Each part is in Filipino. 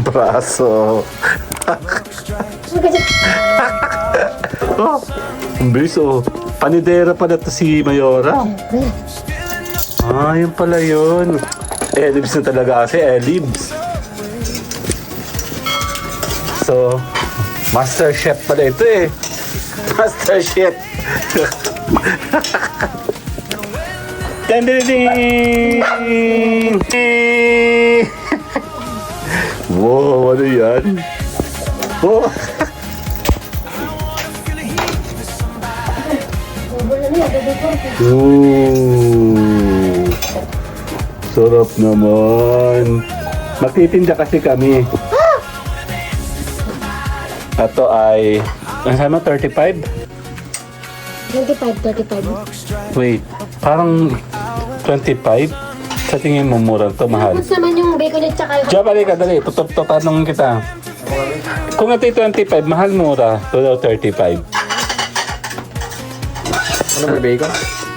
Braso. Oh, ang bilis oh. Panidera pala to si Mayora. Ah, yun pala yun. Elibs na talaga kasi, Elibs. So, Master Chef pala ito eh. Master Chef. Ding! Wow, ano yan? Oh. Ooh. Sarap naman. Magtitinda kasi kami. Ito ay, ang sama 35? 25, 35. Wait, parang 25? Sa tingin mo mura to, mahal? Tapos naman yung bacon at saka yung... Diyan, balik ka, dali. Tatanungin kita. Kung ito 25, mahal mura. Ito daw 35. Ano may bacon?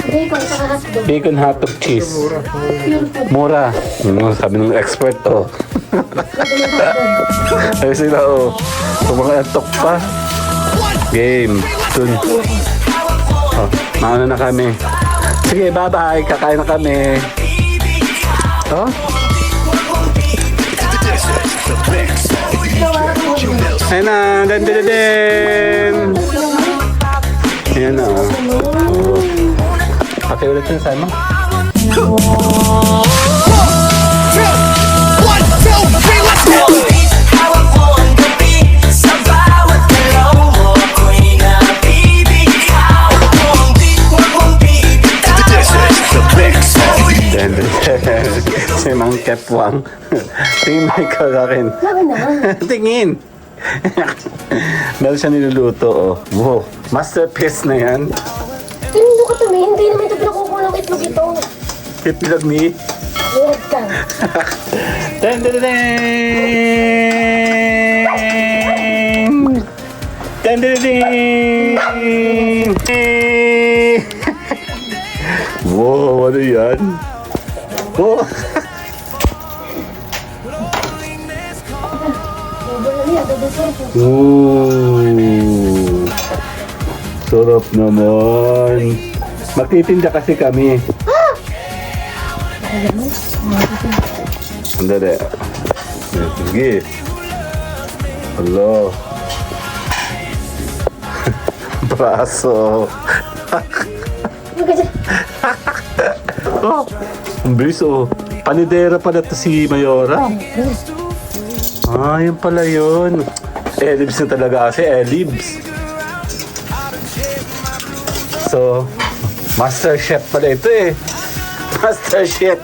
Bacon at saka hotdog. Bacon, hotdog, cheese. Pure food. Mura. Sabi ng expert, oh. Ay sila, oh. Kung mga antok pa. Game. Dun. Oh, mauna na kami. Sige, bye-bye. Kakain na kami. Oh? Ayun na. Dan. Ayan na, oh. Oh. Pakiulit yun, Simon. Si Mang Kepwang. Tingin mo ikaw sa akin. Laban na. Tingin. Meron siya niluluto, oh. Wow. Masterpiece na yan. Hindi ko ito, hindi naman ito pinakukuha ng itlog ito. Itlog ni... Lihat ka. Dun. Wow, ano yan? Oh. Ooh. Sarap naman. Magtitinda kasi kami. Andali. Sige. Hello. Braso. Oh, ang bilis oh. Panidera pala to si Mayora. Ah, yun pala yun. Elibs na talaga kasi, Elibs. So, Master Chef pala ito eh. Master Chef.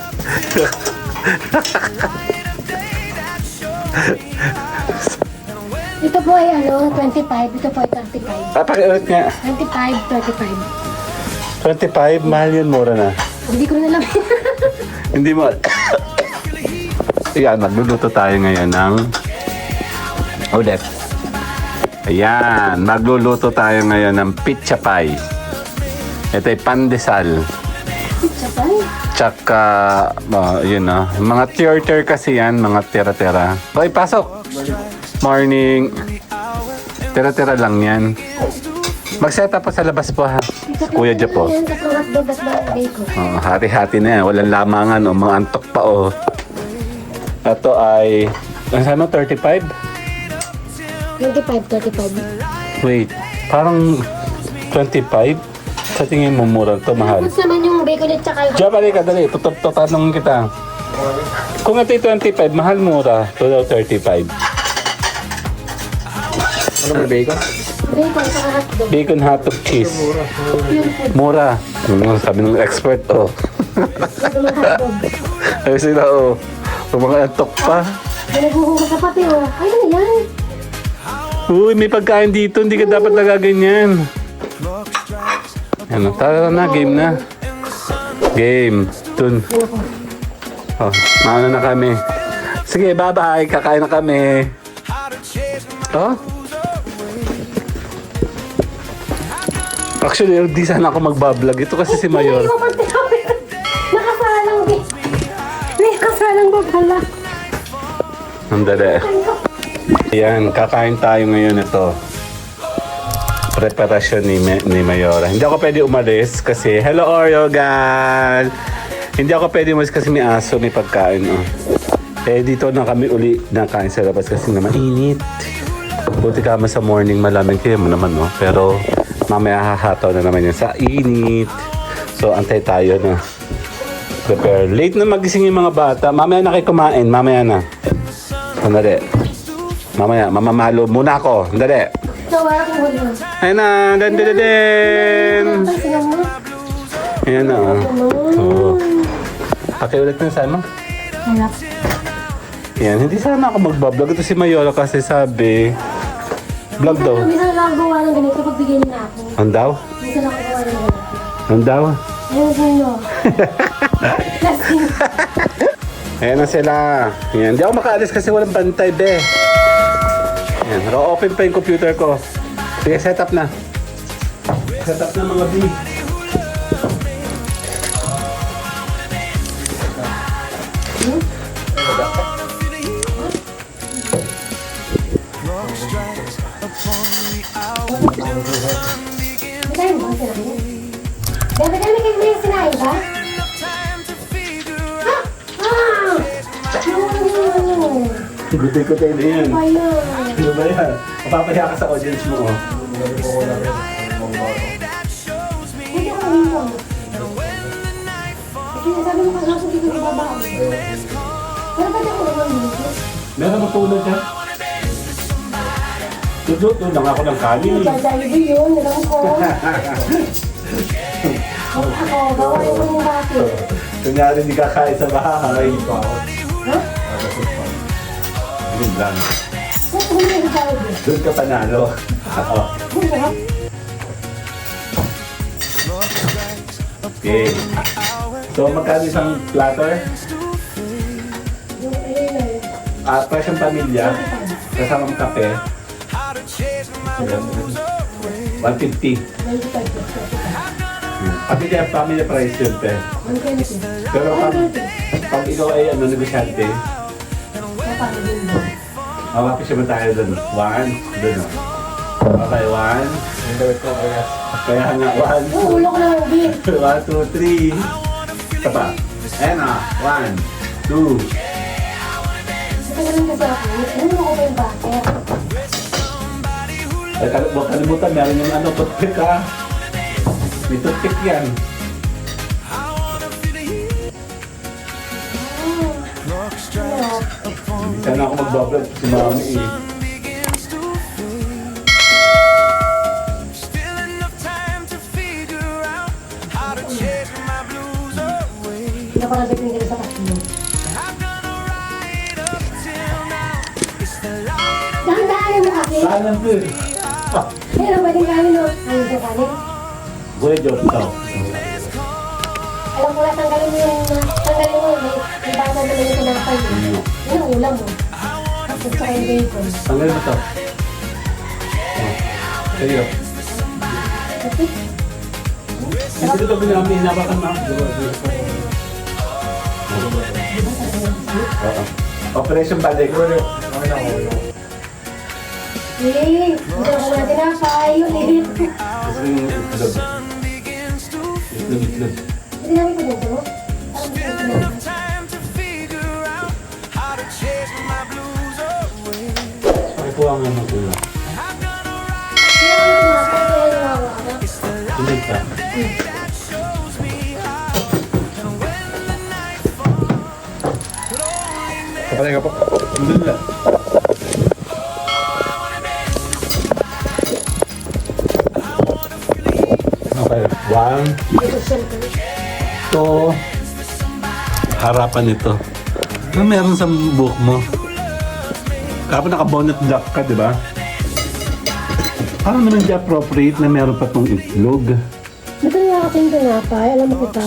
Ito po ay 25. Ito po ay 35. Pakiulit nga. 25, 25, 35. mahal yun, mura na. Hindi ko na alam. Hindi mo. Ayan, magluluto tayo ngayon ng ulit. Ayan, magluluto tayo ngayon ng pizza pie. Ito ay pandesal. Sabay. Tsaka, yun na. Mga tier-tier kasi yan, mga tira-tira. Okay, pasok. Morning. Tira-tira lang yan. Mag-set up pa sa labas po ha. Kuya Jeff po. Ayan, tatlong hotdog at bacon. Oh, hati-hati na yan. Walang lamangan o mga antok pa oh. Ito ay, ano sabi mo, 35? 25, 35. Wait, parang 25? Sa tingin mo mura to, mahal? Tapos naman yung bacon at saka yung... Diyan, balik ka, dali. Tatanungin kita. Kung ito 25, mahal mura. Ito daw 35. Ano may bacon? Bacon at saka hotdog. Bacon, hotdog, cheese. Pure food. Mura. Sabi ng expert, oh. Tatlong hotdog. Ay sila, oh. Kung mga antok pa. May naghuhugas sa pati, oh. Ay, ano yan? Uy, may pagkain dito. Hindi ka dapat nagaganyan. Ano, tara na. Game na. Game. Dun. Oh, mauna na kami. Sige, bye-bye. Kakain na kami. Oh? Actually, di sana ako magbablog. Ito kasi si Mayor. Nakasalang din. May kasalang ba pala? Sandali. Ayan, kakain tayo ngayon ito. Preparasyon ni Mayora. Hindi ako pwede umalis kasi, hello Oreo, guys! Hindi ako pwede umalis kasi may aso, may pagkain. Oh. Eh, dito na kami uli nakain sa labas kasi na mainit. Buti ka sa morning malamig kayo mo naman, no? Pero mamaya hahataw na naman yan sa init. So, antay tayo na prepare. Late na magising yung mga bata. Mamaya na kayo kumain. Mamaya na. Sandali. Mamaya, mamamalo muna ako. Sandali. Nawala ko huli mo. Ayan na. Den. Sinan mo. Ayan na. Oo. Pakiulit na sana. Hanap. Yan, hindi sana ako magbablog. Ito si Mayora kasi sabi, vlog daw. Minsan lang gawa ng ganito pag bigyan niya ako. Ang daw? Minsan ako gawa ng ganito. Ang daw? Ayun sa inyo. Lasing. Ayan na sila. Yan, hindi ako makaalis kasi walang bantay, be. Yan, open pa yung computer ko. Sige, set up na. Set up na mga B. Sinain mo ang sinain? Bebe, dami kayo may sinain ba? Ha? Ah! Gutay-gutay na yan. Ayun. Ano ba yan? Mapapahiya ka sa audience mo, oh. Hindi ako dito. Sinasabi mo kasi dito sa baba. Pero ba't ako naman dito? Meron matulog ka? Tututo lang ako ng kanin. Jollibee yun, alam ko. Ako, gawain mo yung dati. Kunyari hindi kakain sa bahay. Ha? Yun lang. Ba't ko hindi yung Jollibee? Doon ka panalo. Oo. Ang sarap. Okay. So, magkano isang platter? Yung ayun na yun. Presyong pamilya. Kasamang kape. 150. 25. Pamilya, family price yun, te. Pero pag ikaw ay negosyante, mawapis naman tayo dun. 1, dun. Okay, 1. Kaya nga, 1. Yung ulo ko na yung beef. 1, 2, 3. Isa pa. Ayan na. 1, 2. Ito na rin kasi ako. Ano mo ko ba yung butter? Ay, huwag kalimutan, meron yung toothpick ha. May toothpick yan. Hindi sana ako magbablog si mami eh. Nakalagay ko yung sa kasino. Dahan-dahanin mo kasi. Saan lang ito eh? Pero pwedeng kanin o. Ayun sa kanin. Gulay Diyos daw. Alam ko lang, tanggalin mo yung... Tanggalin mo yung... May basa na yung tinapay. Yun ang ulam mo. Tapos saka yung bacon. Tanggalin mo ito. Sa'yo. Kasi, Hindi ito binami, hinabakan na. Oo. Operation balik. eh, hindi ako na tinapay. Yun eh. Gusto yung itlog. Itlog. Hindi namin ko dito. Parang gusto ko tinapay. Pakikuha nga ng ulam. Hindi namin tinapay. Kaya nawawa ka. Tulig ka. Kapalay ka po. Tulig lang. Okay. 1, Ito siyempre. ito. Harapan nito. Ano meron sa buhok mo? Kapag naka-bonnet duck ka, di ba? Parang naman di appropriate na meron pa tong itlog. Ba't nga kasi yung tinapay? Alam mo kita.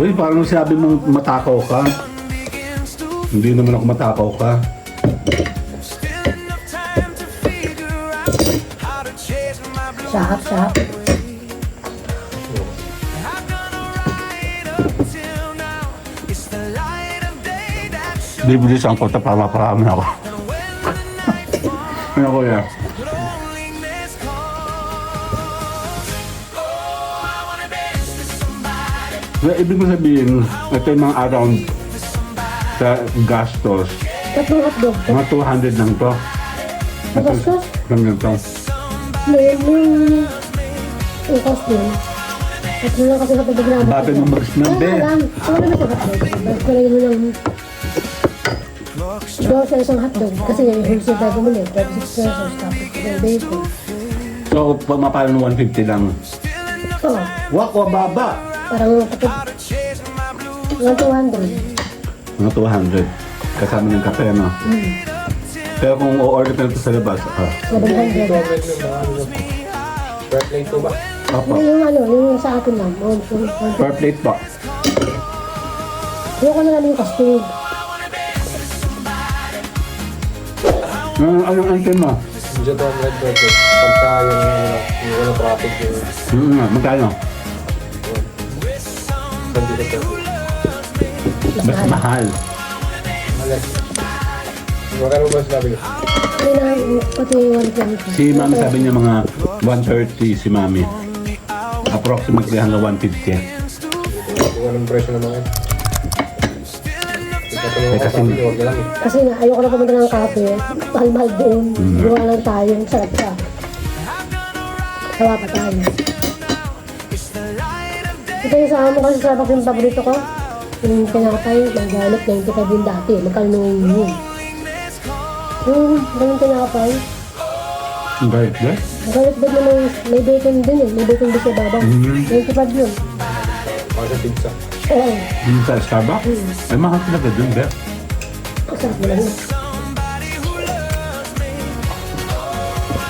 Uy, parang sabi mong matakaw ka. Hindi naman ako matakaw ka. Shop. Bibilisan ko ito para maparami ako. Ano kuya? So, ibig ko sabihin, ito yung mga around sa gastos. Tatlong hotdog. Mga 200 lang to. Magastos? Ganyan to. Yung cost din. Tatlo lang kasi hotdog na. Bakit mo mag-snap, be? Alam. Ano na sa hotdog? Bakit ko lang yun ng 12 sa isang hotdog. Kasi yung wholesale tayo bumili. 36 pesos. Tapos yung bacon. So, pumapala ng 150 lang. Oo. Wak, baba! Parang kapag mga 200. Mga 200. Kasama ng kape, no? Pero kung o-order na ito sa labas, 700. Per plate po ba? Opo. Yung ano, yung sa akin lang. Per plate po. Yung ko na lang yung custard. Anong antin mo? Medyo 200 per plate. Pagka yung walang traffic yung Magkano? sandito per plate. Mas mahal. Malas. Magkano ba sinabi ko? Yun na, pati yung 120. Si mami sabi niya mga 130 si mami. Approximately hanggang 150. Kung anong presyo naman yun. Eh, kasi- Huwag na lang eh. Kasi nga, ayoko na pumunta ng kape. Mahal-mahal doon. Gawa lang tayo. Sarap ka. Sawa pa tayo. Ito yung sa amo kasi Starbucks yung paborito ko. Yung tinakapay, nanggalot, 95 din dati. Magkano nung yun? Yung ganun tinakapay. Ang gayet ba? Galit ba naman, may bacon din eh. May bacon din sa baba. 95 yun. Para sa pizza. Oo. Yung sa Starbucks? Ay, mahal talaga dun, be. Masarap mo lang yun.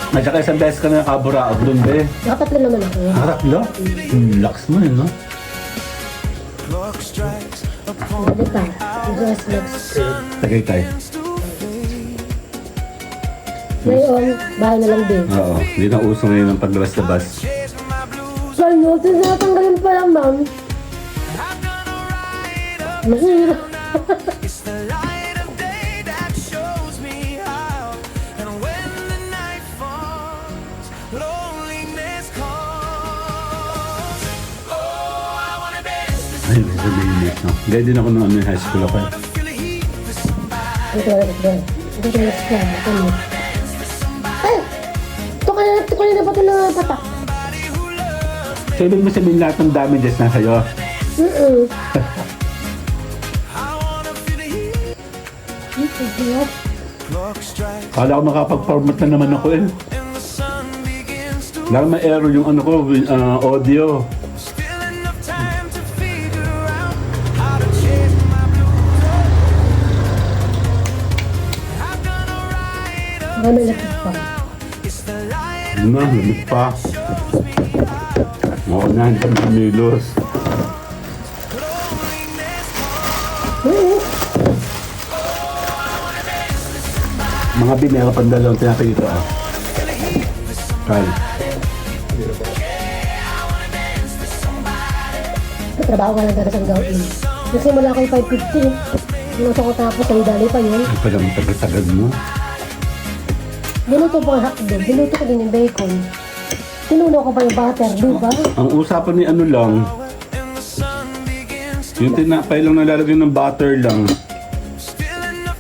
At saka isang beses ka na nakaburaot dun, be. Nakatatlo naman ako. Harap lo? Lax mo yun, no? Galit pa. Mas next. Tagay tayo. Ngayon, bahay na lang din. Oo. Hindi na uso ngayon ang paglabas-labas. Ganyo, tinatanggalin pa lang, ma'am. Mahirap. Ay, sa mayonnaise, no? Gaya din ako nung ano, high school ako. eh. Dito na ito. Dito na ito. Ano? Ay! Ito ka na pati lang ang patak. So, ibig mo sabihin lahat ng damages na sa'yo? Kala ko makapag-format na naman ako eh. Lalo may error yung ano ko, audio. Marami lapit pa. Yun na, lamit pa. Oo na, hindi kami kumilos. Mga binera pang dalawang tinapay ito ah. Kyle. Trabaho ka lang talaga sa gawin. Nagsimula ko yung 550. Nung ako tapos, ay dali pa yun. Ay pala, matagad-tagad mo. Binuto po ang hotdog. Binuto ko din yung bacon. Tinulo ko pa yung butter, di ba? Ang usapan ni ano lang, yung tinapay lang nalalagyan ng butter lang.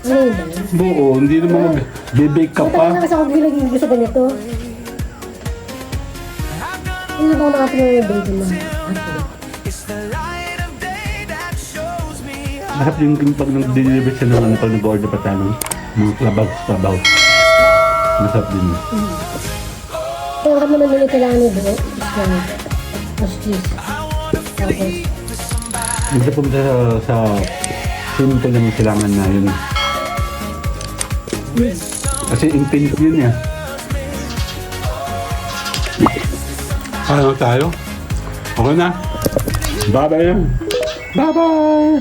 Ano yun ba yun? Buo, hindi naman mag-bake ka Matagal pa. na kasi ako bilagin ko sa ganito. Hindi ba ako nakatingin yung bacon na hotdog? Masarap yung pag nag-deliver siya ng ano, pag nag-order pa tayo ng mga klabaw. Masarap din. Kaya kami naman nila kailangan nito. Mas cheese. Tapos, Hindi pumunta sa simple lang yung kailangan na yun. Kasi infinite yun eh. Ano tayo? Okay na. Bye-bye. Bye-bye!